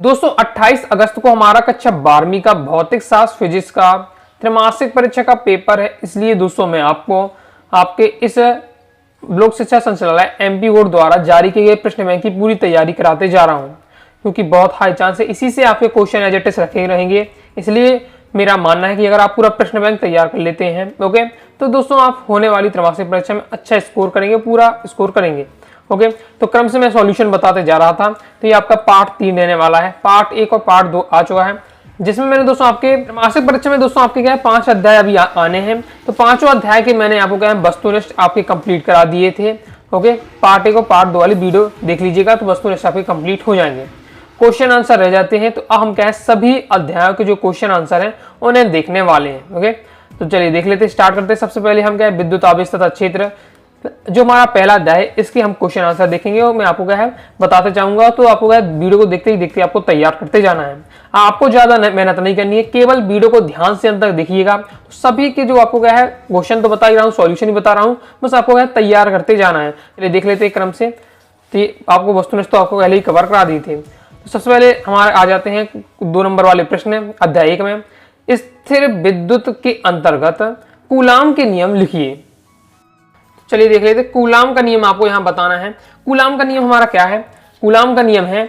दोस्तों 28 अगस्त को हमारा कक्षा 12वीं का भौतिक शास्त्र फिजिक्स का त्रैमासिक परीक्षा का पेपर है। इसलिए दोस्तों मैं आपको आपके इस लोक शिक्षा संचालय एमपी बोर्ड द्वारा जारी किए गए प्रश्न बैंक की पूरी तैयारी कराते जा रहा हूं, क्योंकि बहुत हाई चांस है इसी से आपके क्वेश्चन एज इट इज रखे रहेंगे। इसलिए मेरा मानना है कि अगर आप पूरा प्रश्न बैंक तैयार कर लेते हैं ओके, तो दोस्तों आप होने वाली त्रैमासिक परीक्षा में अच्छा स्कोर करेंगे, पूरा स्कोर करेंगे। ओके, तो क्रम से मैं सॉल्यूशन बताते जा रहा था। तो ये आपका पार्ट 3 रहने वाला है। पार्ट 1 और पार्ट 2 आ चुका है, जिसमें मैंने दोस्तों आपके त्रैमासिक परीक्षा में दोस्तों आपके क्या है 5 अध्याय अभी आने हैं। तो 5वां अध्याय के मैंने आपको क्या है वस्तुनिष्ठ आपके कंप्लीट करा दिए थे। ओके, पार्ट 1 और पार्ट 2 वाली वीडियो देख लीजिएगा तो वस्तुनिष्ठ आपके कंप्लीट हो जाएंगे। क्वेश्चन आंसर रह जाते हैं, तो अब हम क्या है सभी अध्यायों के जो क्वेश्चन आंसर हैं उन्हें देखने वाले हैं। ओके, तो चलिए देख लेते हैं, स्टार्ट करते हैं। सबसे पहले हम क्या है विद्युत आवेश तथा क्षेत्र, जो हमारा पहला अध्याय है इसके हम क्वेश्चन आंसर देखेंगे और मैं आपको क्या है बताते जाऊंगा। तो आपको क्या है वीडियो को देखते ही देखते आपको तैयार करते जाना है। आपको ज्यादा मेहनत नहीं करनी है, केवल वीडियो को ध्यान से अंत तक देखिएगा। तो सभी के जो आपको क्या है क्वेश्चन तो बता ही रहा हूँ, सॉल्यूशन ही बता रहा हूँ, बस आपको क्या है तैयार करते जाना है। चलिए देख लेते हैं क्रम से। तो आपको वस्तुनिष्ठ तो आपको पहले ही कवर करा दी थी। तो सबसे पहले हमारे आ जाते हैं 2 नंबर वाले प्रश्न अध्याय 1 में। स्थिर विद्युत के अंतर्गत कूलाम के नियम लिखिए। चलिए देख लेते हैं, कूलाम का नियम आपको यहां बताना है। कूलाम का नियम हमारा क्या है? कूलाम का नियम है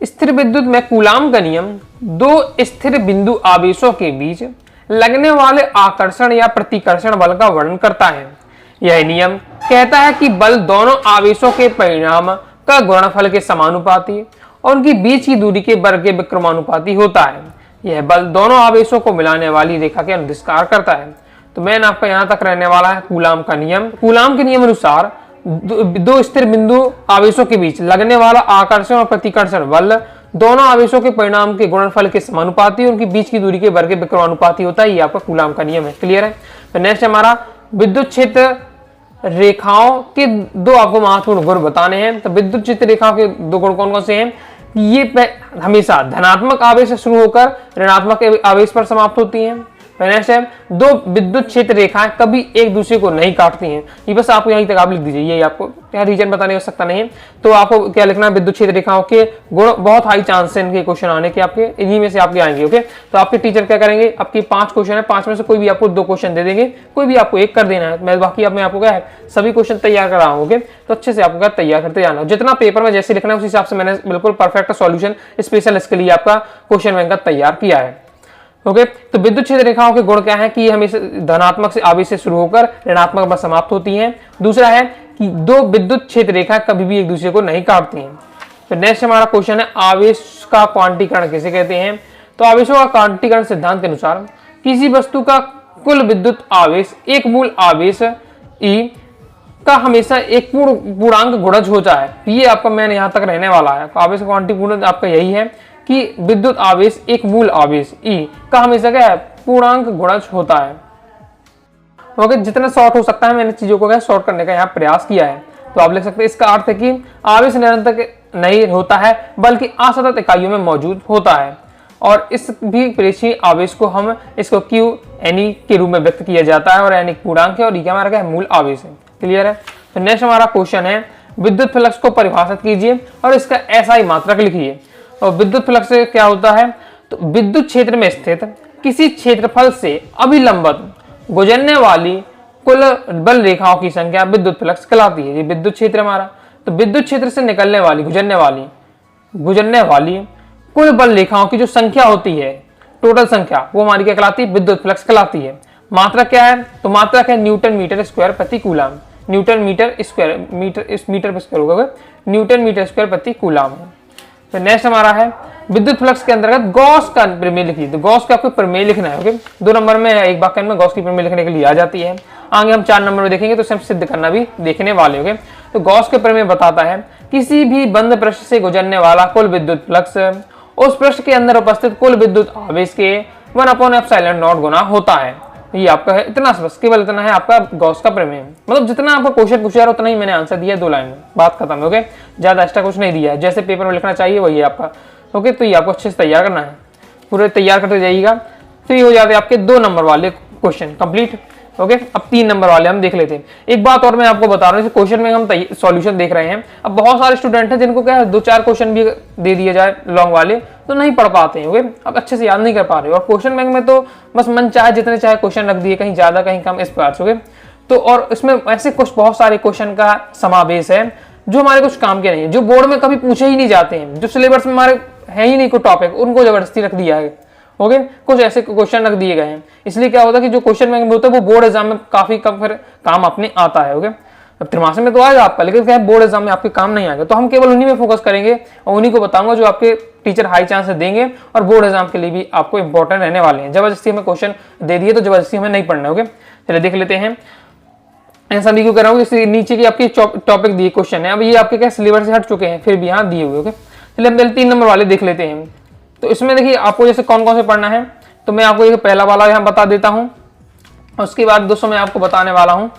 स्थिर विद्युत में कूलाम का नियम 2 स्थिर बिंदु आवेशों के बीच लगने वाले आकर्षण या प्रतिकर्षण बल का वर्णन करता है। यह नियम कहता है कि बल दोनों आवेशों के परिणाम का गुणनफल के समानुपाती और उनकी बीच की दूरी के वर्ग के विक्रमानुपाती होता है। यह बल दोनों आवेशों को मिलाने वाली रेखा के अनुदिष्कार करता है। तो मैंने आपका यहां तक रहने वाला है कूलाम का नियम। कूलाम के नियम अनुसार 2 स्थिर बिंदु आवेशों के बीच लगने वाला आकर्षण और प्रतिकर्षण बल दोनों आवेशों के परिणाम के गुणनफल के समानुपाती और उनकी बीच की दूरी के वर्ग के विक्रमानुपाती होता है। ये आपका कूलाम का नियम है। क्लियर है? तो नेक्स्ट हमारा विद्युत क्षेत्र रेखाओं के 2 आपको महत्वपूर्ण गुण बताने हैं। तो विद्युत क्षेत्र रेखाओं के 2 गुण कौन कौन से हैं? ये हमेशा धनात्मक आवेश से शुरू होकर ऋणात्मक आवेश पर समाप्त होती हैं। नेक्स्ट है 2 विद्युत क्षेत्र रेखाएं कभी एक दूसरे को नहीं काटती हैं। ये बस आपको यहीं तक आप लिख दीजिए, ये आपको क्या रीजन बताने हो सकता नहीं है। तो आपको क्या लिखना है विद्युत क्षेत्र रेखाओं के गुण, बहुत हाई चांस है इनके क्वेश्चन आने के, आपके इन्हीं में से आपके आएंगे। ओके, तो आपके टीचर क्या करेंगे, आपके 5 क्वेश्चन है, 5 में से कोई भी आपको 2 क्वेश्चन दे देंगे, कोई भी आपको 1 कर देना है। मैं बाकी मैं आपको क्या है सभी क्वेश्चन तैयार कर रहा हूँ। ओके, तो अच्छे से आपको क्या तैयार करते जाना, जितना पेपर में जैसे लिखना है उस हिसाब से मैंने बिल्कुल परफेक्ट सॉल्यूशन स्पेशल इसके लिए आपका क्वेश्चन बैंक का तैयार किया है। ओके, तो विद्युत क्षेत्र रेखाओं के गुण क्या है कि ये हमेशा धनात्मक से आवेश से शुरू होकर ऋणात्मक पर समाप्त होती हैं। दूसरा है कि 2 विद्युत क्षेत्र रेखा कभी भी एक दूसरे को नहीं काटती हैं। तो नेक्स्ट हमारा क्वेश्चन है आवेश का क्वांटीकरण किसे कहते हैं? तो आवेशों का क्वांटीकरण सिद्धांत के अनुसार किसी वस्तु का कुल विद्युत आवेश एक मूल आवेश E का हमेशा एक पूर्णांक गुणज होता है। ये आपका मैंने यहां तक रहने वाला है। आवेश का क्वांटीकरण आपका यही है कि विद्युत आवेश एक मूल आवेश E का हमेशा क्या है पूर्णांक गुणज होता है। ओके, जितना शॉर्ट हो सकता है मैंने चीजों को क्या शॉर्ट करने का यहाँ प्रयास किया है। तो आप लिख सकते हैं इसका अर्थ है कि आवेश निरंतर नहीं होता है बल्कि असतत इकाइयों में मौजूद होता है, और इस भी प्रेक्षी आवेश को हम इसको Q N के रूप में व्यक्त किया जाता है, और N एक पूर्णांक है और E हमारा क्या है मूल आवेश है। क्लियर है? तो नेक्स्ट हमारा क्वेश्चन है विद्युत फ्लक्स को परिभाषित कीजिए और इसका SI मात्रक लिखिए। और विद्युत फ्लक्स से क्या होता है? तो विद्युत क्षेत्र में स्थित किसी क्षेत्रफल से अभिलंबित गुजरने वाली कुल बल रेखाओं की संख्या विद्युत फ्लक्स कहलाती है। ये विद्युत क्षेत्र हमारा, तो विद्युत क्षेत्र से निकलने वाली गुजरने वाली कुल बल रेखाओं की जो संख्या होती है, टोटल संख्या, वो हमारी क्या कहलाती है? विद्युत फ्लक्स कहलाती है। मात्रक क्या है? तो मात्रक है न्यूटन मीटर स्क्वायर प्रति coulomb. Newton metre square metre पर स्क्वायर होगा, न्यूटन मीटर स्क्वायर प्रति कूलाम। तो नेक्स्ट हमारा है विद्युत फ्लक्स के अंतर्गत गॉस का प्रमेय लिखिए। तो गॉस का आपको प्रमेय लिखना है। ओके, 2 नंबर में एक वाक्य में गॉस की प्रमेय लिखने के लिए आ जाती है। आगे हम 4 नंबर में देखेंगे तो सिद्ध करना भी देखने वाले। ओके, तो गॉस के प्रमेय बताता है किसी भी बंद पृष्ठ से गुजरने वाला कुल विद्युत फ्लक्स उस पृष्ठ के अंदर उपस्थित कुल विद्युत आवेश के 1/ε0 गुना होता है। ये आपका है, इतना बस केवल इतना है आपका गॉस का प्रमेय। मतलब जितना आपको क्वेश्चन पूछा उतना ही मैंने आंसर दिया 2 लाइन में, बात खत्म है। ओके, ज्यादा एक्स्ट्रा कुछ नहीं दिया है, जैसे पेपर में लिखना चाहिए वही है आपका। ओके, तो ये आपको अच्छे से तैयार करना है, पूरे तैयार करते जाइएगा। तो ये हो जाते हैं आपके 2 नंबर वाले क्वेश्चन कंप्लीट। ओके, अब 3 नंबर वाले हम देख लेते हैं। एक बात और मैं आपको बता रहा हूँ, क्वेश्चन में हम सॉल्यूशन देख रहे हैं। अब बहुत सारे स्टूडेंट हैं जिनको क्या है 2-4 क्वेश्चन भी दे दिए जाए लॉन्ग वाले तो नहीं पढ़ पाते हैं, ओके, अब अच्छे से याद नहीं कर पा रहे हो। और क्वेश्चन बैंक में तो बस मन चाहे जितने चाहे क्वेश्चन रख दिए, कहीं ज्यादा कहीं कम, इस प्रकार से, ओके। तो और इसमें ऐसे कुछ बहुत सारे क्वेश्चन का समावेश है जो हमारे कुछ काम के नहीं है, जो बोर्ड में कभी पूछे ही नहीं जाते हैं, जो सिलेबस में हमारे है ही नहीं कोई टॉपिक, उनको जबरदस्ती रख दिया है, ओके। कुछ ऐसे क्वेश्चन रख दिए गए हैं, इसलिए क्या होता है कि जो क्वेश्चन बैंक में होता है वो बोर्ड एग्जाम में काफी कम फिर काम अपने आता है, ओके। अब त्रिमासिक में तो आएगा आपका, लेकिन क्या है बोर्ड एग्जाम में आपके काम नहीं आएगा, तो हम केवल उन्हीं में फोकस करेंगे और उन्हीं को बताऊंगा जो आपके टीचर हाई चांस से देंगे और बोर्ड एग्जाम के लिए भी आपको इंपॉर्टेंट रहने वाले हैं। जबरदस्ती हमें क्वेश्चन दे दिए तो जबरदस्ती हमें नहीं पढ़ना, ओके। चलिए देख लेते हैं। ऐसा नहीं क्यों कर रहा हूँ, जैसे नीचे की आपकी टॉपिक दिए क्वेश्चन है, अब ये आपके क्या सिलेबस से हट चुके हैं, फिर भी यहाँ दिए हुए, ओके। चलिए हम 3 नंबर वाले देख लेते हैं। तो इसमें देखिए आपको जैसे कौन कौन से पढ़ना है, तो मैं आपको ये पहला वाला यहाँ बता देता हूँ, उसके बाद दोस्तों मैं आपको बताने वाला हूँ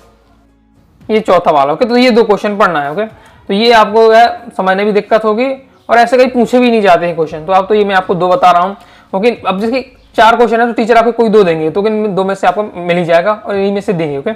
ये चौथा वाला, ओके। तो ये 2 क्वेश्चन पढ़ना है, ओके। तो ये आपको समझने भी दिक्कत होगी और ऐसे कहीं पूछे भी नहीं जाते हैं क्वेश्चन, तो आप तो ये मैं आपको 2 बता रहा हूँ, ओके। अब जैसे 4 क्वेश्चन है तो टीचर आपको कोई 2 देंगे, तो इन 2 में से आपको मिल ही जाएगा और इन्हीं में से देंगे, ओके।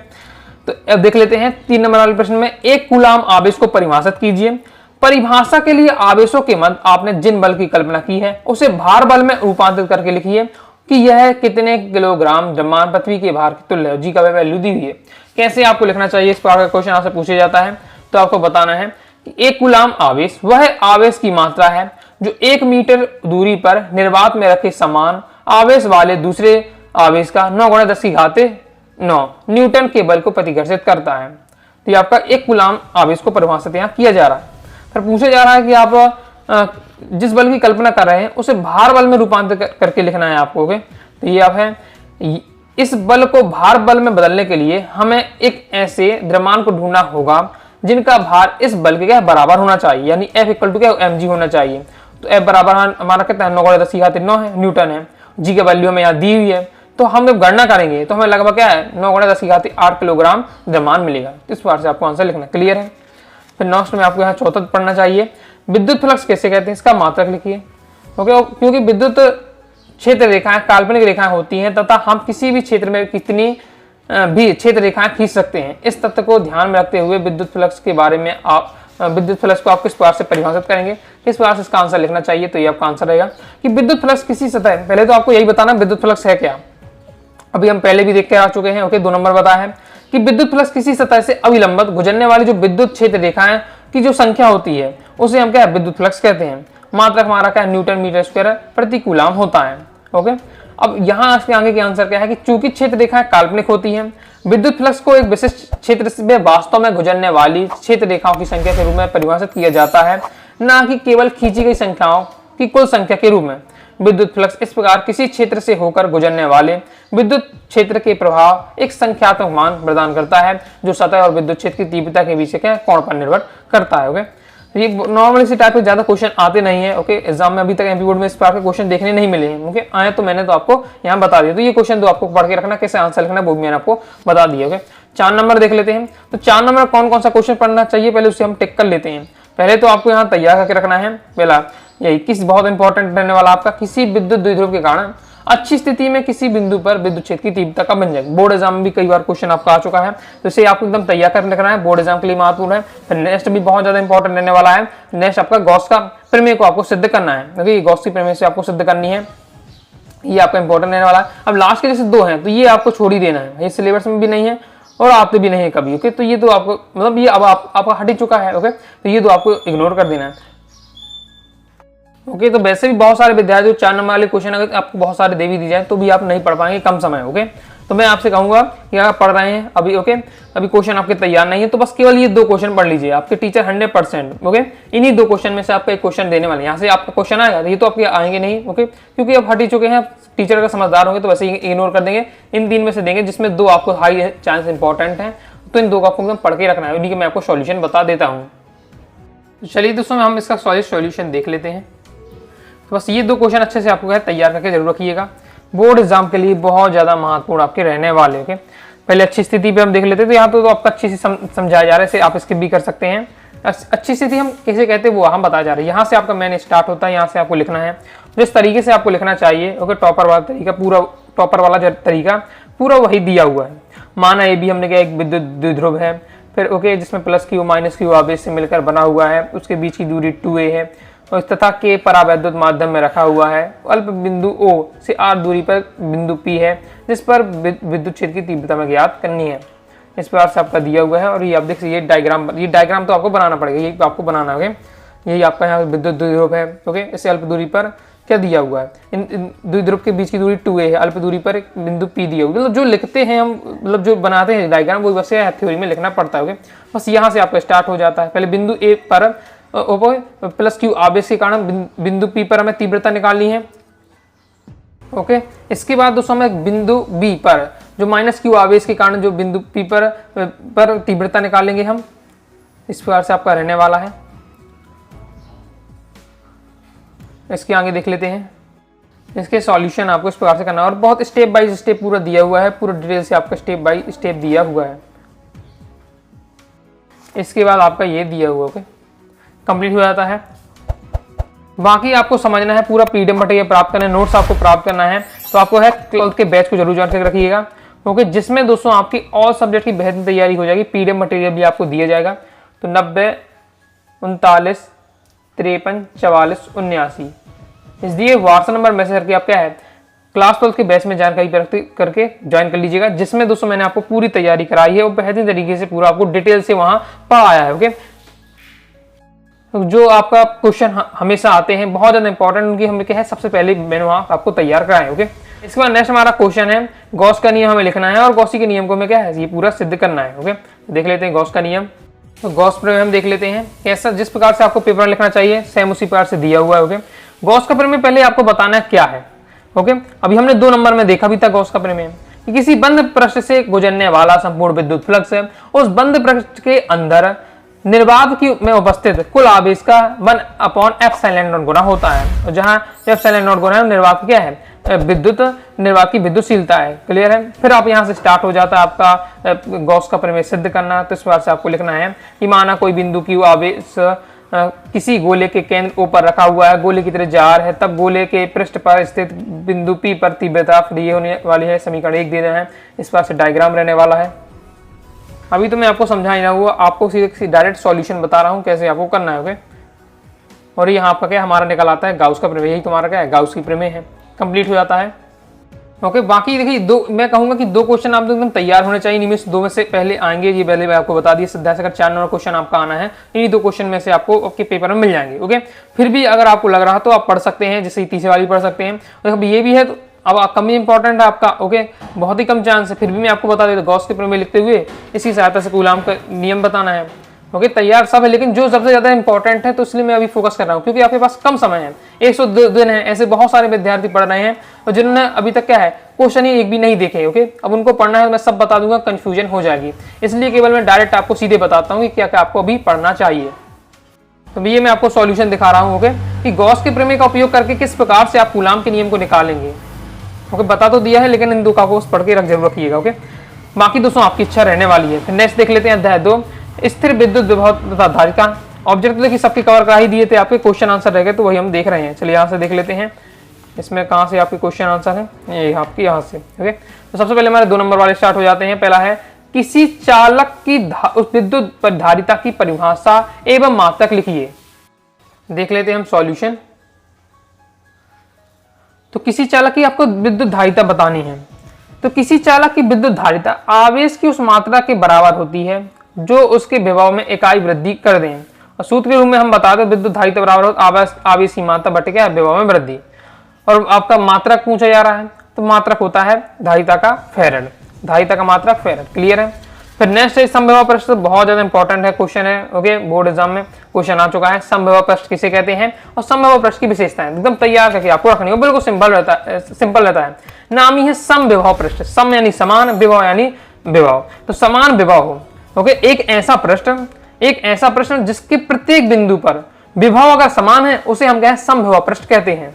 तो अब देख लेते हैं 3 नंबर वाले प्रश्न में, एक कूलाम आवेश को परिभाषित कीजिए। परिभाषा के लिए आवेशों के मध्य आपने जिन बल की कल्पना की है उसे भार बल में रूपांतरित करके लिखिए कि यह कितने किलोग्राम द्रव्यमान पृथ्वी के भार की तुल्य है। जी का वैल्यू दी हुई है। कैसे आपको लिखना चाहिए, इस प्रकार का क्वेश्चन आपसे पूछा जाता है, तो आपको बताना है कि एक कूलाम आवेश वह आवेश की मात्रा है जो 1 मीटर दूरी पर निर्वात में रखे समान आवेश वाले दूसरे आवेश का 9×10⁻⁹ न्यूटन के बल को प्रतिघर्षित करता है। तो ये आपका एक कूलाम आवेश को परिभाषित यहाँ किया जा रहा है। फिर पूछा जा रहा है कि आप जिस बल की कल्पना कर रहे हैं उसे भार बल में रूपांतरित करके लिखना है आपको, ओके। तो ये आप है, इस बल को भार बल में बदलने के लिए हमें एक ऐसे द्रव्यमान को ढूंढना होगा जिनका भार इस बल के क्या बराबर होना चाहिए, यानी F = क्या mg होना चाहिए। तो F बराबर हमारा कितना है 9×10⁻⁹ है, न्यूटन है। जी की वैल्यू हमें यहाँ दी हुई है, तो हम जब गणना करेंगे तो हमें लगभग क्या है 9×10⁸ किलोग्राम द्रव्यमान मिलेगा। इस बार से आपको आंसर लिखना क्लियर है। फिर नेक्स्ट में आपको यहाँ चौथा पढ़ना चाहिए, विद्युत फ्लक्स कैसे कहते हैं, इसका मात्रक लिखिए, ओके। क्योंकि विद्युत क्षेत्र रेखाएं काल्पनिक रेखाएं होती हैं तथा हम किसी भी क्षेत्र में कितनी भी क्षेत्र रेखाएं खींच सकते हैं। इस तथ्य को ध्यान में रखते हुए विद्युत फ्लक्स के बारे में आप विद्युत फ्लक्स को आप किस प्रकार से परिभाषित करेंगे, किस प्रकार से इसका आंसर लिखना चाहिए। तो ये आपका आंसर रहेगा कि विद्युत फ्लक्स किसी सतह, पहले तो आपको यही बताना विद्युत फ्लक्स है क्या, अभी हम पहले भी देख के आ चुके हैं, ओके। 2 नंबर बताया है कि विद्युत फ्लक्स किसी सतह से अविलंबित गुजरने वाली जो विद्युत क्षेत्र रेखाएं की जो संख्या होती है उसे हम क्या है विद्युत फ्लक्स कहते हैं। मात्रक हमारा क्या न्यूटन मीटर स्क्वायर प्रति कूलाम होता है, ओके। अब यहाँ इसके आगे के आंसर क्या है कि चूंकि क्षेत्र रेखाएं काल्पनिक होती हैं, विद्युत फ्लक्स को एक विशिष्ट क्षेत्र में वास्तव में गुजरने वाली क्षेत्र रेखाओं की संख्या के रूप में परिभाषित किया जाता है, न कि केवल खींची गई संख्याओं की कुल संख्या के रूप में। विद्युत फ्लक्स इस प्रकार किसी क्षेत्र से होकर गुजरने वाले विद्युत क्षेत्र के प्रभाव एक संख्यात्मक मान प्रदान करता है जो सतह और विद्युत क्षेत्र की तीव्रता के बीच के कोण पर निर्भर करता है, ओके। ये नॉर्मल इसी टाइप के ज्यादा क्वेश्चन आते नहीं है, ओके। एग्जाम में अभी तक एमपी बोर्ड में इस प्रकार के क्वेश्चन देखने नहीं मिले हैं, ओके। आए तो मैंने तो आपको यहाँ बता दिया। तो ये क्वेश्चन तो आपको पढ़ के रखना, कैसे आंसर लिखना वो भी मैंने आपको बता दिया, ओके। 4 नंबर देख लेते हैं। तो 4 नंबर कौन कौन सा क्वेश्चन पढ़ना चाहिए पहले उसे हम टिक कर लेते हैं। पहले तो आपको यहाँ तैयार करके रखना है, पहला यही किस बहुत इंपॉर्टेंट रहने वाला आपका, किसी विद्युत द्विध्रुव के कारण अच्छी स्थिति में किसी बिंदु पर विद्युत क्षेत्र की तीव्रता का व्यंजक। बोर्ड एग्जाम में भी कई बार क्वेश्चन आपका आ चुका है, तो इसे आपको एकदम तैयार कर लिखना है, बोर्ड एग्जाम के लिए महत्वपूर्ण है। फिर नेक्स्ट भी बहुत ज्यादा इंपॉर्टेंट रहने वाला है, नेक्स्ट आपका गॉस का प्रमेय को आपको सिद्ध करना है, क्योंकि गॉस की प्रमेय से आपको सिद्ध करनी है, ये आपका इंपॉर्टेंट रहने वाला है। अब लास्ट के जैसे 2 हैं तो ये आपको छोड़ ही देना है, ये सिलेबस में भी नहीं है और आते भी नहीं है कभी, ओके। तो ये तो आपको मतलब ये अब आपका हट ही चुका है, ओके। तो ये तो आपको इग्नोर कर देना है, ओके। तो वैसे भी बहुत सारे विद्यार्थी 4 नंबर वाले क्वेश्चन अगर आपको बहुत सारे दे भी दी जाए तो भी आप नहीं पढ़ पाएंगे, कम समय, ओके। तो मैं आपसे कहूंगा कि आप पढ़ रहे हैं अभी, ओके, अभी क्वेश्चन आपके तैयार नहीं है तो बस केवल ये 2 क्वेश्चन पढ़ लीजिए, आपके टीचर 100%, ओके, इन्हीं 2 क्वेश्चन में से आपका एक क्वेश्चन देने वाले, यहाँ से आपका क्वेश्चन आएगा, ये तो आपके आएंगे नहीं, ओके, क्योंकि अब हट ही चुके हैं। टीचर अगर समझदार होंगे तो वैसे ही इग्नोर कर देंगे, इन 3 में से देंगे जिसमें 2 आपको हाई चांस इंपॉर्टेंट है, तो इन 2 को आपको एकदम पढ़ के रखना है, उन्हीं के मैं आपको सॉल्यूशन बता देता हूँ। तो चलिए दोस्तों हम इसका सॉल्यूशन देख लेते हैं। तो बस ये 2 क्वेश्चन अच्छे से आपको तैयार करके जरूर रखिएगा, बोर्ड एग्जाम के लिए बहुत ज्यादा महत्वपूर्ण आपके रहने वाले, ओके। पहले अच्छी स्थिति पे हम देख लेते हैं, तो यहाँ पे तो आपका अच्छी से समझाया जा रहा है, आप इसके भी कर सकते हैं। अच्छी स्थिति हम कैसे कहते हैं वो हम बताया जा रहा है। यहाँ से आपका मेन स्टार्ट होता है, यहाँ से आपको लिखना है जिस तरीके से आपको लिखना चाहिए, ओके। टॉपर वाला तरीका, पूरा टॉपर वाला तरीका, पूरा वही दिया हुआ है। माना ए बी हमने क्या एक विद्युत द्विध्रुव है, फिर ओके जिसमें प्लस क्यू माइनस क्यू आवेश से मिलकर बना हुआ है, उसके बीच की दूरी 2a है और तथा के परावैद्युत माध्यम में रखा हुआ है। अल्प बिंदु O से r दूरी पर बिंदु P है जिस पर विद्युत क्षेत्र की तीव्रता में ज्ञात करनी है। इस प्रकार से आपका दिया हुआ है और ये आप देख सकते ये डायग्राम तो आपको बनाना पड़ेगा, ये आपको बनाना है। यही आपका यहाँ विद्युत द्विध्रुव है। ओके, इससे अल्प दूरी पर क्या दिया हुआ है, इन द्विध्रुव के बीच की दूरी 2a है, अल्प दूरी पर एक बिंदु P दिया हुआ है। मतलब जो लिखते हैं हम, मतलब जो बनाते हैं डायग्राम, वो बस थ्योरी में लिखना पड़ता है। ओके, बस यहाँ से आपका स्टार्ट हो जाता है। पहले बिंदु A पर प्लस क्यू आवेश के कारण बिंदु P पर हमें तीव्रता निकालनी है। ओके, इसके बाद दोस्तों हमें बिंदु B पर जो माइनस क्यू आवेश के कारण जो बिंदु P पर तीव्रता निकालेंगे हम। इस प्रकार से आपका रहने वाला है। इसके आगे देख लेते हैं, इसके सॉल्यूशन आपको इस प्रकार से करना है और बहुत स्टेप बाय स्टेप पूरा दिया हुआ है, पूरा डिटेल से आपका स्टेप बाय स्टेप दिया हुआ है। इसके बाद आपका ये दिया हुआ ओके कंप्लीट हो जाता है। बाकी आपको समझना है, पूरा पीडीएफ मटेरियल प्राप्त करना है, नोट्स आपको प्राप्त करना है, तो आपको है 12th के बैच को जरूर ज्वाइन करके रखिएगा। ओके, जिसमें दोस्तों आपकी ऑल सब्जेक्ट की बेहतरीन तैयारी हो जाएगी। पीडीएफ मटेरियल भी आपको दिया जाएगा। तो 90 39 53 44 79 इस दिए व्हाट्सएप नंबर मैसेज करके आप क्या है क्लास 12 के बैच में जानकारी करके ज्वाइन कर लीजिएगा, जिसमें दोस्तों मैंने आपको पूरी तैयारी कराई है और बेहतरीन तरीके से पूरा आपको डिटेल से वहां पढ़ाया है। ओके, जो आपका क्वेश्चन हमेशा आते हैं बहुत ज्यादा इंपॉर्टेंट, उनकी हमें क्या है सबसे पहले मैंने वहां आपको तैयार कराए। ओके, इसके बाद नेक्स्ट हमारा क्वेश्चन है गॉस का नियम हमें लिखना है और गॉसी के नियम को हमें क्या है ये पूरा सिद्ध करना है। ओके, देख लेते हैं गॉस का नियम। तो गॉस प्रमेय हम देख लेते हैं कैसा, जिस प्रकार से आपको पेपर लिखना चाहिए सेम उसी प्रकार से दिया हुआ है। ओके, गॉस का प्रमेय पहले आपको बताना है क्या है। ओके, अभी हमने 2 नंबर में देखा भी था गॉस का प्रमेय कि किसी बंद पृष्ठ से गुजरने वाला संपूर्ण विद्युत फ्लक्स है, उस बंद पृष्ठ के अंदर निर्वात की में उपस्थित कुल आवेश का 1/ε0 गुना होता है। और जहां ε0 गुना है निर्वात क्या है निर्वात की विद्युतशीलता है। क्लियर है। फिर आप यहां से स्टार्ट हो जाता है आपका गॉस का प्रमेय सिद्ध करना। तो इस बार से आपको लिखना है कि माना कोई बिंदु की आवेश किसी गोले के केंद्र O पर रखा हुआ है, गोले की त्रिज्या r है, तब गोले के पृष्ठ पर स्थित बिंदु P पर तीव्रता फ्री होने वाली है। समीकरण 1 दे रहे हैं। इस बार से डायग्राम रहने वाला है। अभी तो मैं आपको समझा ही रहा हूँ, आपको सीधे डायरेक्ट सॉल्यूशन बता रहा हूँ कैसे आपको करना है। ओके, और यहाँ आपका क्या हमारा निकल आता है गाउस का प्रमेय। यही तुम्हारा क्या है गाउस की प्रमेय है। कंप्लीट हो जाता है। ओके, बाकी देखिए मैं कहूंगा कि 2 क्वेश्चन आप एकदम तैयार होने चाहिए। इनमें से 2 में से पहले आएंगे, ये पहले मैं आपको बता दिया। सिद्धांत से अगर 4 नंबर क्वेश्चन आपका आना है, इन्हीं 2 क्वेश्चन में से आपको आपके पेपर में मिल जाएंगे। ओके, फिर भी अगर आपको लग रहा तो आप पढ़ सकते हैं, जैसे तीसरी वाली पढ़ सकते हैं। और ये भी है तो अब कम ही इंपॉर्टेंट है आपका। ओके, बहुत ही कम चांस है, फिर भी मैं आपको बता देता गॉस के प्रमेय लिखते हुए इसी सहायता से कूलाम का नियम बताना है। ओके, तैयार सब है, लेकिन जो सबसे ज्यादा इंपॉर्टेंट है तो इसलिए मैं अभी फोकस कर रहा हूँ, क्योंकि आपके पास कम समय है। 102 दिन है, ऐसे बहुत सारे विद्यार्थी पढ़ रहे हैं और जिन्होंने अभी तक क्या है क्वेश्चन ही एक भी नहीं देखे। ओके, अब उनको पढ़ना है, मैं सब बता दूंगा, कंफ्यूजन हो जाएगी। इसलिए केवल मैं डायरेक्ट आपको सीधे बताता हूँ कि क्या क्या आपको अभी पढ़ना चाहिए। तो ये मैं आपको सॉल्यूशन दिखा रहा हूँ। ओके, कि गॉस के प्रमेय का उपयोग करके किस प्रकार से आप कूलाम के नियम को निकालेंगे। ओके, बता तो दिया है, लेकिन इन 2 का आपको पढ़ के जरूर रखिएगा। ओके, बाकी दोस्तों आपकी इच्छा रहने वाली है। फिर नेक्स्ट देख लेते हैं अध्याय 2 स्थिर विद्युत विभव तथा धारिता। ऑब्जेक्ट तो देखिए सबके कवर करा ही दिए थे, आपके क्वेश्चन आंसर रह गए, तो वही हम देख रहे हैं। चलिए यहाँ से देख लेते हैं इसमें कहाँ से आपके क्वेश्चन आंसर है, ये आपके यहाँ से। ओके, तो सबसे पहले हमारे 2 नंबर वाले स्टार्ट हो जाते हैं। पहला है किसी चालक की विद्युत धारिता की परिभाषा एवं मात्रक लिखिए। देख लेते हैं हम सॉल्यूशन। तो किसी चालक की आपको विद्युत धारिता बतानी है। तो किसी चालक की विद्युत धारिता आवेश की उस मात्रा के बराबर होती है जो उसके विभव में इकाई वृद्धि कर दें। और सूत्र के रूप में हम बता दें विद्युत धारिता बराबर होता आवेश की मात्रा बटे क्या है विभव में वृद्धि। और आपका मात्रक पूछा जा रहा है, तो मात्रक होता है धारिता का फैराड, धारिता का मात्रक फैराड। क्लियर है। फिर नेक्स्ट है समविभव पृष्ठ। बहुत ज्यादा इंपॉर्टेंट है क्वेश्चन है। ओके, बोर्ड एग्जाम में क्वेश्चन आ चुका है। समविभव पृष्ठ किसे कहते हैं और समविभव पृष्ठ की विशेषताएं एकदम तैयार करके आपको रखनी हो, बिल्कुल सिंपल रहता है। नाम ही है समविभव पृष्ठ। सम यानी समान, विभव यानी विभव, तो समान विभव हो। ओके, एक ऐसा प्रश्न जिसके प्रत्येक बिंदु पर विभव अगर समान है उसे हम क्या है समविभव पृष्ठ कहते हैं।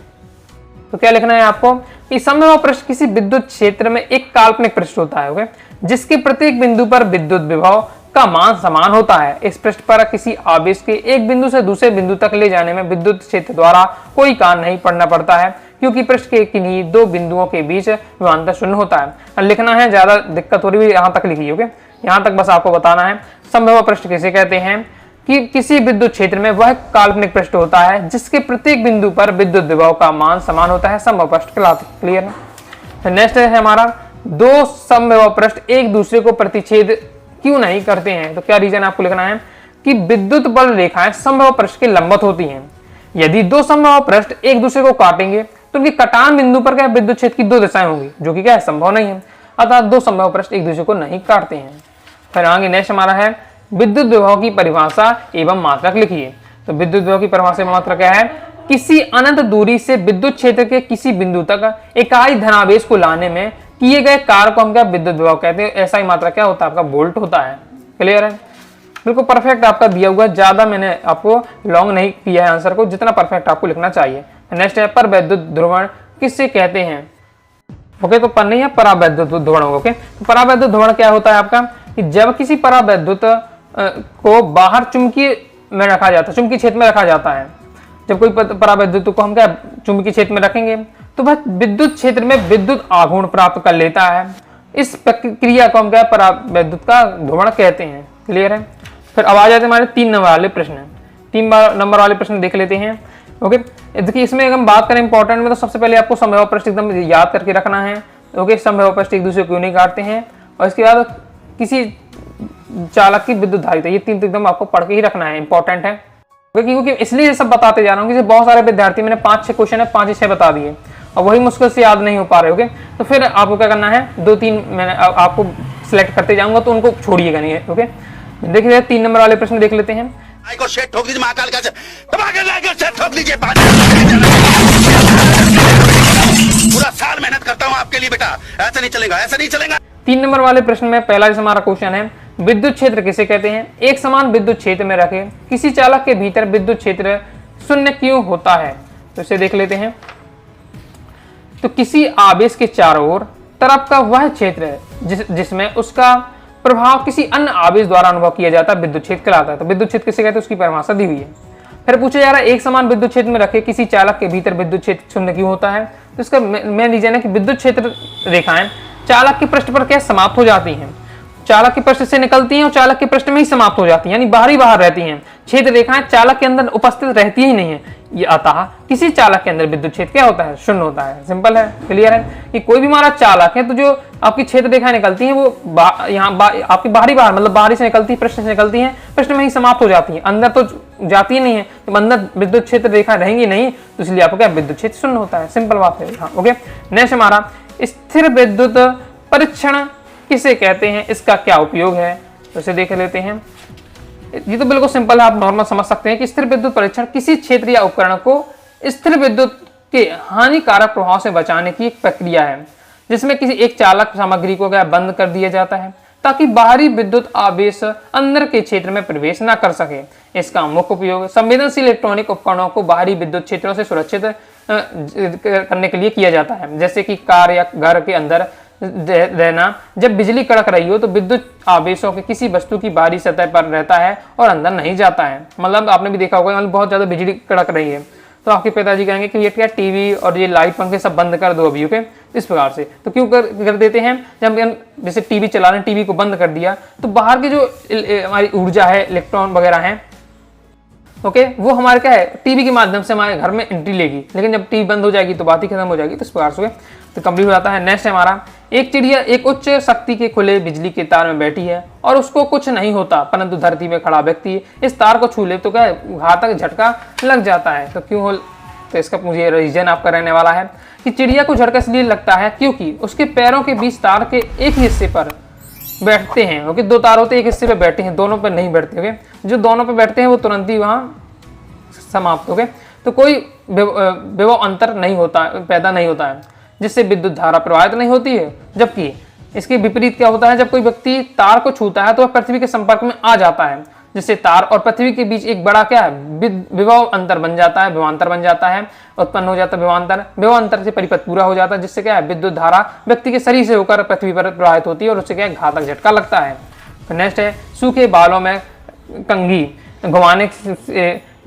तो क्या लिखना है आपको कि समविभव पृष्ठ किसी विद्युत क्षेत्र में एक काल्पनिक पृष्ठ होता है। ओके, जिसके प्रत्येक बिंदु पर विद्युत विभव का मान समान होता है। इस पृष्ठ पर किसी आवेश के एक बिंदु से दूसरे बिंदु तक ले जाने में विद्युत क्षेत्र द्वारा कोई कार्य नहीं पड़ना पड़ता है, क्योंकि पृष्ठ के किन्हीं दो बिंदुओं के बीच विभवांतर शून्य होता है। लिखना है, ज्यादा दिक्कत हो रही है, यहाँ तक लिखिए। ओके, यहाँ तक बस आपको बताना है। समविभव पृष्ठ किसे कहते हैं कि किसी विद्युत क्षेत्र में वह काल्पनिक पृष्ठ होता है जिसके प्रत्येक बिंदु पर विद्युत विभव का मान समान होता है, समविभव पृष्ठ कहलाते हैं। क्लियर है। नेक्स्ट है हमारा, दो समविभव पृष्ठ एक दूसरे को प्रतिच्छेद क्यों नहीं करते हैं? तो क्या रीजन आपको लिखना है कि विद्युत बल रेखाएं समविभव पृष्ठ के लंबवत होती हैं। यदि दो समविभव पृष्ठ एक दूसरे को काटेंगे तो उनके कटान बिंदु पर क्या विद्युत क्षेत्र की दो दिशाएं होंगी, जो कि क्या है, संभव नहीं है। अतः दो समविभव पृष्ठ एक दूसरे को नहीं काटते हैं। फिर आगे नेक्स्ट हमारा है, विद्युत विभव की परिभाषा एवं मात्रक लिखिए। तो विद्युत विभव की परिभाषा एवं मात्रक क्या है? किसी अनंत दूरी से विद्युत क्षेत्र के किसी बिंदु तक इकाई धनावेश को लाने में किए गए कार्य को हम क्या विद्युत विभव कहते हैं। ऐसा ही मात्रा क्या होता है आपका, वोल्ट होता है। क्लियर है, बिल्कुल परफेक्ट आपका दिया हुआ, ज्यादा मैंने आपको लॉन्ग नहीं किया है आंसर को, जितना परफेक्ट आपको लिखना चाहिए। नेक्स्ट है, पर विद्युत ध्रुवण किससे कहते हैं? ओके, तो पर नहीं है, परावैद्युत ध्रुवण। ओके, तो परावैद्युत ध्रुवण क्या होता है आपका कि जब किसी परावैद्युत को बाहर चुंबकीय में रखा जाता है, चुंबकीय क्षेत्र में रखा जाता है। जब कोई परावैद्युत को हम क्या चुंबकीय क्षेत्र में रखेंगे तो वह विद्युत क्षेत्र में विद्युत आघूर्ण प्राप्त कर लेता है। इस प्रक्रिया को हम क्या परावैद्युत का ध्रुवण कहते हैं। क्लियर है। फिर अब आ जाते हैं हमारे 3 नंबर वाले प्रश्न। 3 नंबर वाले प्रश्न देख लेते हैं। ओके, देखिए इसमें अगर हम बात करें इंपॉर्टेंट में, तो सबसे पहले आपको समविभव पृष्ठ एकदम याद करके रखना है। ओके, समविभव पृष्ठ एक दूसरे को क्यों नहीं काटते हैं, और इसके बाद किसी चालक की विद्युत धारिता, ये 3 तो एकदम आपको पढ़ के ही रखना है, इंपॉर्टेंट है। क्योंकि इसलिए ये सब बताते जा रहा हूँ कि बहुत सारे विद्यार्थी, मैंने 5-6 क्वेश्चन है 5-6 बता दिए और वही मुश्किल से याद नहीं हो पा रहे। ओके, तो फिर आपको क्या करना है, 2-3 मैंने आपको सिलेक्ट करते जाऊंगा, तो उनको छोड़िएगा नहीं। ओके, देखिए 3 नंबर वाले प्रश्न देख लेते हैं। को शेट ठोक दीजिए, महाकाल का शेट ठोक दीजिए। पूरा साल मेहनत करता हूँ आपके लिए बेटा, ऐसा नहीं चलेगा, ऐसा नहीं चलेगा। 3 नंबर वाले प्रश्न में पहला जैसे हमारा क्वेश्चन है, विद्युत क्षेत्र किसे कहते हैं? एक समान विद्युत क्षेत्र में रखे किसी चालक के भीतर विद्युत क्षेत्र शून्य क्यों होता है? तो इसे देख लेते हैं। तो किसी आवेश के चारों ओर तरफ का वह क्षेत्र है जिसमें उसका प्रभाव किसी अन्य आवेश द्वारा अनुभव किया जाता है, विद्युत क्षेत्र कहलाता है। तो विद्युत क्षेत्र किसे कहते हैं, उसकी परिभाषा दी हुई है। फिर पूछा जा रहा है, एक समान विद्युत क्षेत्र में रखे किसी चालक के भीतर विद्युत क्षेत्र शून्य क्यों होता है? तो इसका मेन रीजन है कि विद्युत क्षेत्र रेखाएं चालक के पृष्ठ पर क्या समाप्त हो जाती हैं, चालक के पृष्ठ से निकलती हैं और चालक के पृष्ठ में ही समाप्त हो जाती हैं, यानी बाहर रहती हैं। क्षेत्र रेखाएं चालक के अंदर उपस्थित रहती ही नहीं है। ये अतः किसी चालक के अंदर विद्युत क्षेत्र क्या होता है, शून्य होता है। सिंपल है, क्लियर है कि कोई भी हमारा चालक है तो जो आपकी क्षेत्र रेखाएं निकलती हैं वो यहाँ आपकी बाहरी मतलब बाहरी से निकलती है, पृष्ठ से निकलती हैं, पृष्ठ में ही समाप्त हो जाती है, अंदर तो जाती ही नहीं है। तो अंदर विद्युत क्षेत्र रेखा रहेंगी नहीं, तो इसलिए आपको क्या विद्युत क्षेत्र शून्य होता है। सिंपल बात है। हाँ, ओके। नेक्स्ट हमारा, स्थिर विद्युत परीक्षण किसे कहते हैं, इसका क्या उपयोग है? तो इसे देख लेते हैं। ये तो बिल्कुल सिंपल है, आप नॉर्मल समझ सकते हैं कि स्थिर विद्युत परीक्षण किसी क्षेत्र या उपकरण को स्थिर विद्युत के हानिकारक प्रभाव से बचाने की एक प्रक्रिया है, जिसमें किसी एक चालक सामग्री को क्या बंद कर दिया जाता है ताकि बाहरी विद्युत आवेश अंदर के क्षेत्र में प्रवेश न कर सके। इसका मुख्य उपयोग संवेदनशील इलेक्ट्रॉनिक उपकरणों को बाहरी विद्युत क्षेत्रों से सुरक्षित करने के लिए किया जाता है, जैसे कि कार या घर के अंदर रहना। जब बिजली कड़क रही हो तो विद्युत आवेशों के किसी वस्तु की बाहरी सतह पर रहता है और अंदर नहीं जाता है। मतलब आपने भी देखा होगा, मतलब बहुत ज्यादा बिजली कड़क रही है तो आपके पिताजी कहेंगे कि ये क्या टीवी और ये लाइट पंखे सब बंद कर दो अभी। ओके, इस प्रकार से तो क्यों कर देते हैं, जब हम जैसे टीवी चला रहे हैं, टीवी को बंद कर दिया तो बाहर की जो हमारी ऊर्जा है, इलेक्ट्रॉन वगैरह है, ओके, वो हमारे क्या है टीवी के माध्यम से हमारे घर में एंट्री लेगी, लेकिन जब टीवी बंद हो जाएगी तो बात ही खत्म हो जाएगी। तो इस प्रकार से तो कंप्लीट हो जाता है। नेक्स्ट है हमारा, एक चिड़िया एक उच्च शक्ति के खुले बिजली के तार में बैठी है और उसको कुछ नहीं होता, परंतु धरती में खड़ा व्यक्ति इस तार को छू ले तो क्या घातक झटका लग जाता है। तो क्यों हो, तो इसका मुझे रीजन आपका रहने वाला है कि चिड़िया को झटका इसलिए लगता है क्योंकि उसके पैरों के बीच तार के एक ही हिस्से पर बैठते हैं। ओके, 2 तार होते हैं, एक हिस्से पे बैठे हैं, दोनों पे नहीं बैठते। ओके, जो दोनों पे बैठते हैं वो तुरंत ही वहाँ समाप्त हो गए, तो कोई विभव अंतर नहीं होता, पैदा नहीं होता है, जिससे विद्युत धारा प्रवाहित नहीं होती है। जबकि इसके विपरीत क्या होता है, जब कोई व्यक्ति तार को छूता है तो वह पृथ्वी के संपर्क में आ जाता है, जिससे तार और पृथ्वी के बीच एक बड़ा क्या है विभव अंतर बन जाता है, विभवांतर बन जाता है, उत्पन्न हो जाता है विभवांतर। विभवांतर से परिपथ पूरा हो जाता है, जिससे क्या है विद्युत धारा व्यक्ति के शरीर से होकर पृथ्वी पर प्रवाहित होती है और उससे क्या घातक झटका लगता है। नेक्स्ट है सूखे बालों में कंघी घुमाने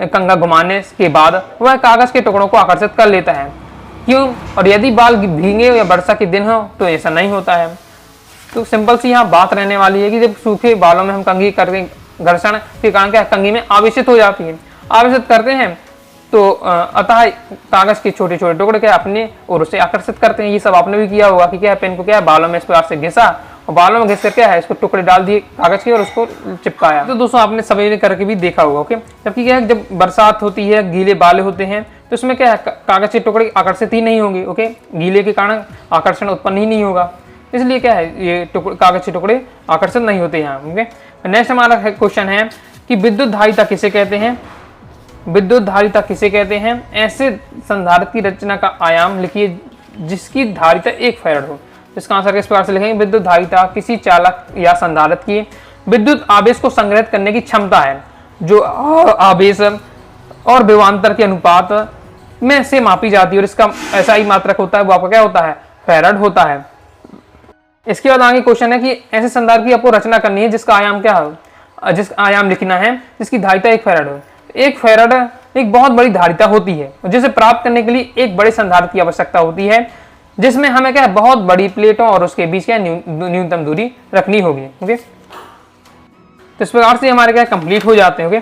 कंघा घुमाने के बाद वह कागज के टुकड़ों को आकर्षित कर लेता है। क्यों? और यदि बाल भीगे या वर्षा के दिन हो तो ऐसा नहीं होता है। तो सिंपल सी यहाँ बात रहने वाली है कि जब सूखे बालों में हम कंघी करके घर्षण के कारण क्या कंघी में आवेशित हो जाती है, आवेशित करते हैं तो अतः कागज के छोटे छोटे टुकड़े क्या अपने ओर से आकर्षित करते हैं। ये सब आपने भी किया होगा कि क्या है, पेन को क्या है बालों में इस प्रकार से घिसा और बालों में घिस कर क्या है इसको टुकड़े डाल दिए कागज के और उसको चिपकाया। तो दोस्तों आपने सभी ने करके भी देखा होगा। ओके, जबकि क्या है जब बरसात होती है गीले बाल होते हैं तो इसमें क्या है कागज के टुकड़े आकर्षित ही नहीं होंगे। ओके, गीले के कारण आकर्षण उत्पन्न ही नहीं होगा, इसलिए क्या है ये कागज के टुकड़े आकर्षित नहीं होते यहाँ। ओके, नेक्स्ट हमारा क्वेश्चन है कि विद्युत धारिता किसे कहते हैं? विद्युत धारिता किसे कहते हैं? ऐसे संधारित्र की रचना का आयाम लिखिए जिसकी धारिता 1 फैराड हो। इसका आंसर किस प्रकार से लिखेंगे? विद्युत धारिता किसी चालक या संधारित्र की विद्युत आवेश को संग्रहित करने की क्षमता है जो आवेश और विभवांतर के अनुपात में से मापी जाती है और इसका ऐसा ही मात्रक होता है, वो आपका क्या होता है? फैराड होता है। इसके बाद आगे क्वेश्चन है कि ऐसे संधारित्र की आपको रचना करनी है जिसका आयाम क्या हो, जिसका आयाम लिखना है जिसकी धारिता 1 फैराड हो। 1 फैराड एक बहुत बड़ी धारिता होती है जिसे प्राप्त करने के लिए एक बड़े संधारित्र की आवश्यकता होती है जिसमें हमें क्या है बहुत बड़ी प्लेटों और उसके बीच क्या न्यूनतम दूरी रखनी होगी। ओके, तो इस प्रकार से हमारे क्या कंप्लीट हो जाते हैं। ओके,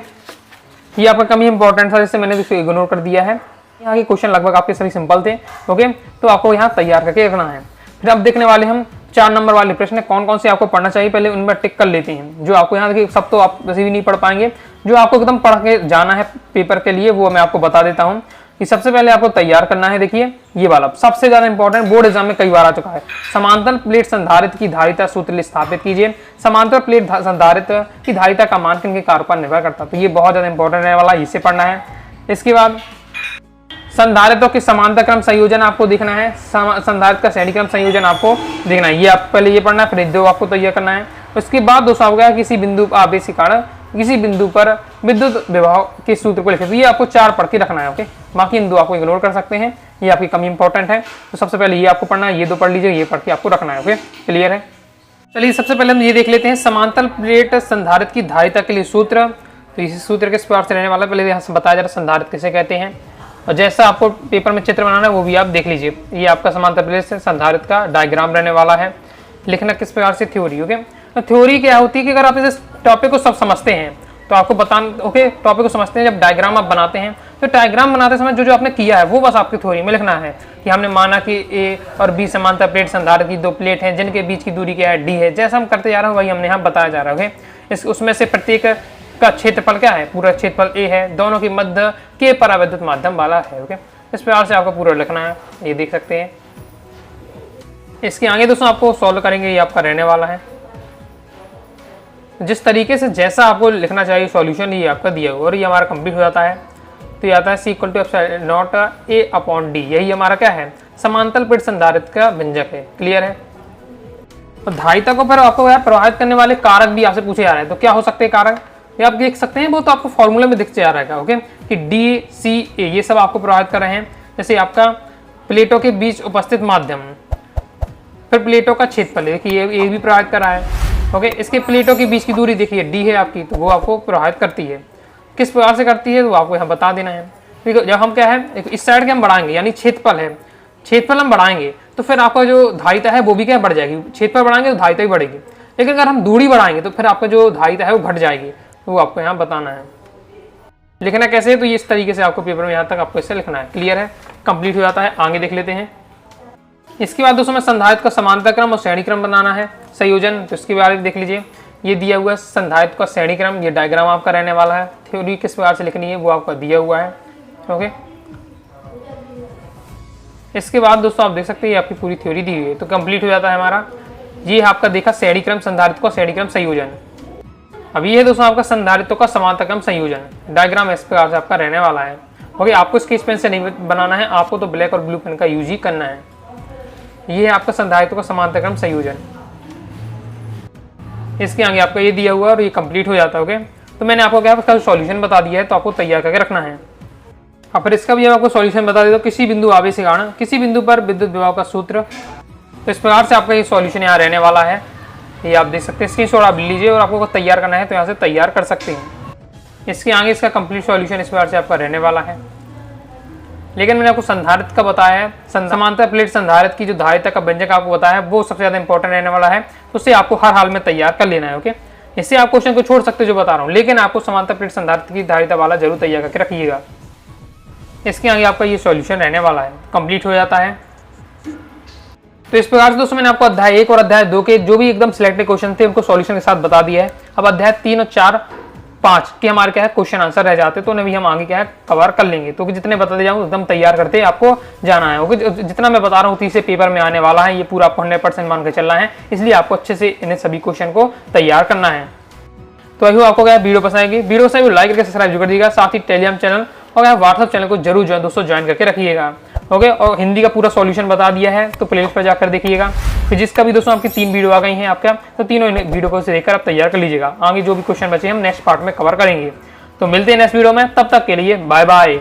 ये आपका कमी इंपॉर्टेंट था जिससे मैंने इसको इग्नोर कर दिया है। यहाँ के क्वेश्चन लगभग आपके सभी सिंपल थे। ओके, तो आपको यहाँ तैयार करके रखना है। फिर अब देखने वाले हम 4 नंबर वाले प्रश्न कौन कौन से आपको पढ़ना चाहिए, पहले उनमें टिक कर लेते हैं। जो आपको यहाँ देखिए सब तो आप वैसे भी नहीं पढ़ पाएंगे, जो आपको एकदम पढ़ के जाना है पेपर के लिए वो मैं आपको बता देता हूँ कि सबसे पहले आपको तैयार करना है। देखिए ये वाला सबसे ज्यादा इंपॉर्टेंट, बोर्ड एग्जाम में कई बार आ चुका है। समांतर प्लेट संधारित्र की धारिता सूत्र स्थापित कीजिए। समांतर प्लेट संधारित्र की धारिता का मान किन के कारक पर निर्भर करता है, तो ये बहुत ज्यादा इंपॉर्टेंट रहने वाला, इसे पढ़ना है। इसके बाद संधारित्रों के समांतर क्रम संयोजन आपको देखना है, संधारित्र का श्रेणी क्रम संयोजन आपको देखना है। ये आप पहले ये पढ़ना है, फिर दो आपको तैयार करना है। उसके बाद दोस्तों आपको किसी बिंदु आवेश के कारण किसी बिंदु पर विद्युत विभव के सूत्र को लिखे, तो ये आपको 4 पढ़ के रखना है। ओके, बाकी इन 2 आपको इग्नोर कर सकते हैं, ये आपकी कमी इंपॉर्टेंट है। तो सबसे पहले ये आपको पढ़ना है, ये 2 पढ़ लीजिए, ये पढ़ के आपको रखना है। ओके, क्लियर है? चलिए सबसे पहले हम ये देख लेते हैं समांतर प्लेट संधारित्र की धारिता के लिए सूत्र। तो इस सूत्र किस प्रकार से रहने वाला है, पहले यहाँ से बताया जा रहा है संधारित्र किसे कहते हैं, और जैसा आपको पेपर में चित्र बनाना है वो भी आप देख लीजिए। ये आपका समांतर प्लेट संधारित्र का डायग्राम रहने वाला है। लिखना किस प्रकार से, थ्योरी। ओके, तो थ्योरी क्या होती है कि अगर आप इस टॉपिक को सब समझते हैं तो आपको बताना, ओके, टॉपिक को समझते हैं, जब डायग्राम आप बनाते हैं तो डायग्राम बनाते समय जो जो आपने किया है वो बस आपकी थ्योरी में लिखना है कि हमने माना कि ए और बी समांतर प्लेट संधारित्र की 2 प्लेट हैं जिनके बीच की दूरी क्या है, डी है। जैसा हम करते जा रहे हैं वही हमने यहाँ बताया जा रहा है। ओके, उसमें से प्रत्येक का क्षेत्रफल क्या है, पूरा क्षेत्रफल ए है, दोनों के मध्य के परावैद्युत माध्यम वाला है। ओके, इस प्रकार से आपको पूरा लिखना है, ये देख सकते हैं। इसके आगे दोस्तों आपको सॉल्व करेंगे, ये आपका रहने वाला है। जिस तरीके से जैसा आपको लिखना चाहिए सॉल्यूशन ये आपका दिया हुआ और ये हमारा कंप्लीट हो जाता है। तो ये आता है C=nOT A/D, यही हमारा क्या है, समांतर प्लेट संधारित्र का व्यंजक है। क्लियर है? तो धारिता को फिर आपको प्रभावित करने वाले कारक भी आपसे पूछे जा रहे हैं, तो क्या हो सकते हैं कारक, ये आप देख सकते हैं, वो तो आपको फॉर्मूले में दिख जा रहा है। ओके, कि D-C-A ये सब आपको प्रभावित कर रहे हैं। जैसे आपका प्लेटों के बीच उपस्थित माध्यम, फिर प्लेटों का क्षेत्रफल, देखिए ये भी प्रभावित कर रहा है। ओके, इसके प्लेटों के बीच की दूरी देखिए डी है आपकी, तो वो आपको प्रभावित करती है। किस प्रकार से करती है तो आपको यहाँ बता देना है। जब हम क्या है इस साइड के हम बढ़ाएंगे, यानी क्षेत्रफल है, क्षेत्रफल हम बढ़ाएंगे तो फिर आपका जो धारिता है वो भी क्या बढ़ जाएगी, क्षेत्रफल बढ़ाएंगे तो धारिता भी बढ़ेगी। लेकिन अगर हम दूरी बढ़ाएंगे तो फिर आपका जो धारिता है वो घट जाएगी, तो वो आपको यहाँ बताना है। लिखना कैसे है, तो ये इस तरीके से आपको पेपर में यहाँ तक आपको इससे लिखना है। क्लियर है? कंप्लीट हो जाता है। आगे देख लेते हैं। इसके बाद दोस्तों में संधारित्र का समांतर क्रम और श्रेणी क्रम बनाना है, संयोजन, तो इसके बारे में देख लीजिए। ये दिया हुआ है संधारित्र का श्रेणी क्रम, ये डायग्राम आपका रहने वाला है। थ्योरी किस प्रकार से लिखनी है वो आपका दिया हुआ है। ओके, इसके बाद दोस्तों आप देख सकते हैं ये आपकी पूरी थ्योरी दी हुई है, तो कंप्लीट हो जाता है हमारा। ये आपका देखा श्रेणी क्रम, संधारित्र का श्रेणी क्रम संयोजन। अब ये है दोस्तों आपका संधारित्र का समांतर क्रम संयोजन, डायग्राम इस प्रकार से आपका रहने वाला है। ओके, आपको स्केच पेन से नहीं बनाना है, आपको तो ब्लैक और ब्लू पेन का यूज ही करना है। ये है आपका संधारित्र का समांतर क्रम संयोजन। इसके आगे आपको ये दिया हुआ है और ये कंप्लीट हो जाता है। ओके, तो मैंने आपको क्या इसका सॉल्यूशन बता दिया है, तो आपको तैयार करके रखना है। अब फिर इसका भी आपको सॉल्यूशन बता देता हूँ। किसी बिंदु आवेश के कारण किसी बिंदु पर विद्युत विभव का सूत्र, तो इस प्रकार से आपका ये सॉल्यूशन यहाँ रहने वाला है। ये आप देख सकते हैं, स्क्रीनशॉट आप ले लीजिए और आपको तैयार करना है तो यहाँ से तैयार कर सकते हैं। इसके आगे इसका कंप्लीट सॉल्यूशन इस प्रकार से आपका रहने वाला है। लेकिन मैंने आपको संधारित्र का बताया है, समांतर प्लेट संधारित्र की जो धारिता का व्यंजक आपको बताया है वो सबसे ज़्यादा इंपॉर्टेंट रहने वाला है, तो उससे आपको हर हाल में तैयार कर लेना है। ओके, इससे आप क्वेश्चन को छोड़ सकते हो जो बता रहा हूँ, लेकिन आपको समांतर प्लेट संधारित्र की धारिता वाला जरूर तैयार करके रखिएगा। इसके आगे आपका ये सॉल्यूशन रहने वाला है, कंप्लीट हो जाता है। तो इस प्रकार से दोस्तों मैंने आपको अध्याय 1 और अध्याय 2 के जो भी एकदम सिलेक्टेड क्वेश्चन थे उनको सॉल्यूशन के साथ बता दिया है। अब अध्याय 3 और 4, 5 के हमारे क्या है क्वेश्चन आंसर रह जाते, तो उन्हें भी हम आगे क्या है कवर कर लेंगे। तो जितने बताते जाऊँ एकदम तैयार करते आपको जाना है। ओके, जितना मैं बता रहा हूँ 30 से पेपर में आने वाला है, ये पूरा आपको 100% मान के चलना है, इसलिए आपको अच्छे से इन्हें सभी क्वेश्चन को तैयार करना है। तो आई होप आपको क्या वीडियो पसंद आएगी, वीडियो पसंद लाइक करके सब्सक्राइब कर दीजिएगा, साथ ही टेलीग्राम चैनल और व्हाट्सएप चैनल को जरूर दोस्तों ज्वाइन करके रखिएगा। ओके, और हिंदी का पूरा सॉल्यूशन बता दिया है तो प्लेलिस्ट पर जाकर देखिएगा। फिजिक्स का भी दोस्तों आपकी 3 वीडियो आ गई हैं आपका, तो तीनों वीडियो को देखकर आप तैयार कर लीजिएगा। आगे जो भी क्वेश्चन बचे हम नेक्स्ट पार्ट में कवर करेंगे। तो मिलते हैं नेक्स्ट वीडियो में, तब तक के लिए बाय बाय।